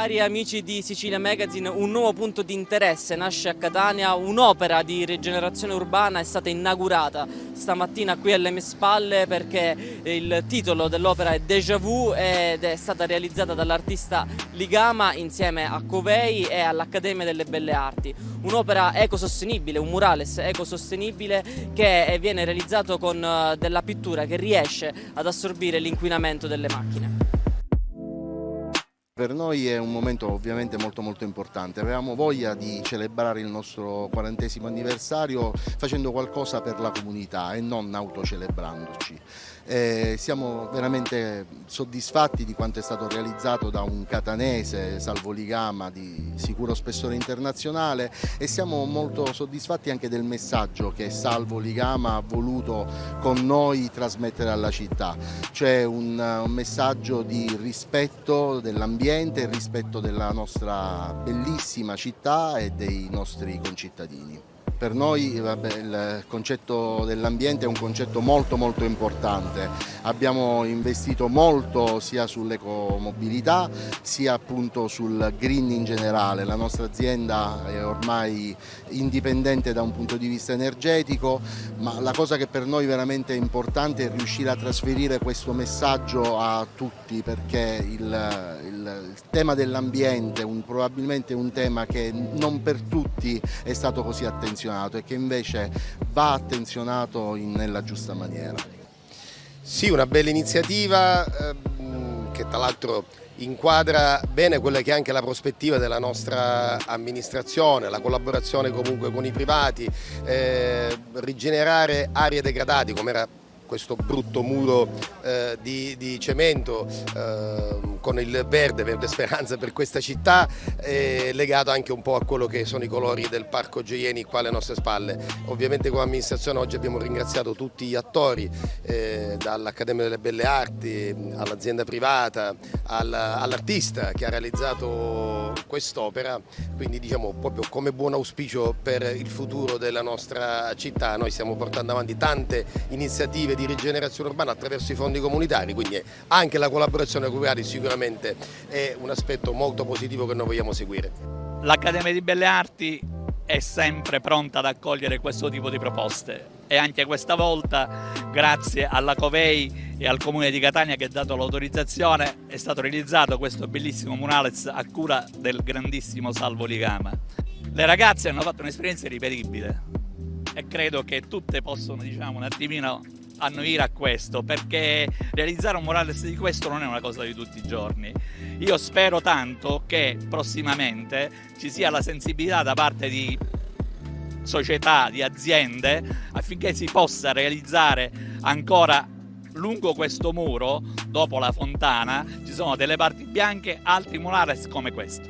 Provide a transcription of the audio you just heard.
Cari amici di Sicilia Magazine, un nuovo punto di interesse nasce a Catania. Un'opera di rigenerazione urbana è stata inaugurata stamattina qui alle mie spalle, perché il titolo dell'opera è Déjà Vu ed è stata realizzata dall'artista Ligama insieme a Covei e all'Accademia delle Belle Arti. Un'opera ecosostenibile, un murales ecosostenibile che viene realizzato con della pittura che riesce ad assorbire l'inquinamento delle macchine. Per noi è un momento ovviamente molto importante. Avevamo voglia di celebrare il nostro 40° anniversario facendo qualcosa per la comunità e non autocelebrandoci. Siamo veramente soddisfatti di quanto è stato realizzato da un catanese, Salvo Ligama, di sicuro spessore internazionale, e siamo molto soddisfatti anche del messaggio che Salvo Ligama ha voluto con noi trasmettere alla città, cioè un messaggio di rispetto dell'ambiente, il rispetto della nostra bellissima città e dei nostri concittadini. Per noi il concetto dell'ambiente è un concetto molto importante. Abbiamo investito molto sia sull'ecomobilità sia appunto sul green in generale. La nostra azienda è ormai indipendente da un punto di vista energetico, ma la cosa che per noi veramente è importante è riuscire a trasferire questo messaggio a tutti, perché il tema dell'ambiente probabilmente è un tema che non per tutti è stato così attenzionato e che invece va attenzionato nella giusta maniera. Sì, una bella iniziativa che tra l'altro inquadra bene quella che è anche la prospettiva della nostra amministrazione, la collaborazione comunque con i privati, rigenerare aree degradate come era questo brutto muro di cemento con il verde speranza per questa città, legato anche un po' a quello che sono i colori del Parco Gioieni qua alle nostre spalle. Ovviamente come amministrazione oggi abbiamo ringraziato tutti gli attori, dall'Accademia delle Belle Arti all'azienda privata, all'artista che ha realizzato quest'opera, quindi diciamo proprio come buon auspicio per il futuro della nostra città. Noi stiamo portando avanti tante iniziative di rigenerazione urbana attraverso i fondi comunitari, quindi anche la collaborazione con i privati sicuramente è un aspetto molto positivo che noi vogliamo seguire. L'Accademia di Belle Arti è sempre pronta ad accogliere questo tipo di proposte e anche questa volta, grazie alla Covei e al Comune di Catania che ha dato l'autorizzazione, è stato realizzato questo bellissimo murales a cura del grandissimo Salvo Ligama. Le ragazze hanno fatto un'esperienza irripetibile e credo che tutte possono, diciamo, un attimino annuire a questo, perché realizzare un murales di questo non è una cosa di tutti i giorni. Io spero tanto che prossimamente ci sia la sensibilità da parte di società, di aziende, affinché si possa realizzare ancora lungo questo muro, dopo la fontana, ci sono delle parti bianche, altri murales come questo.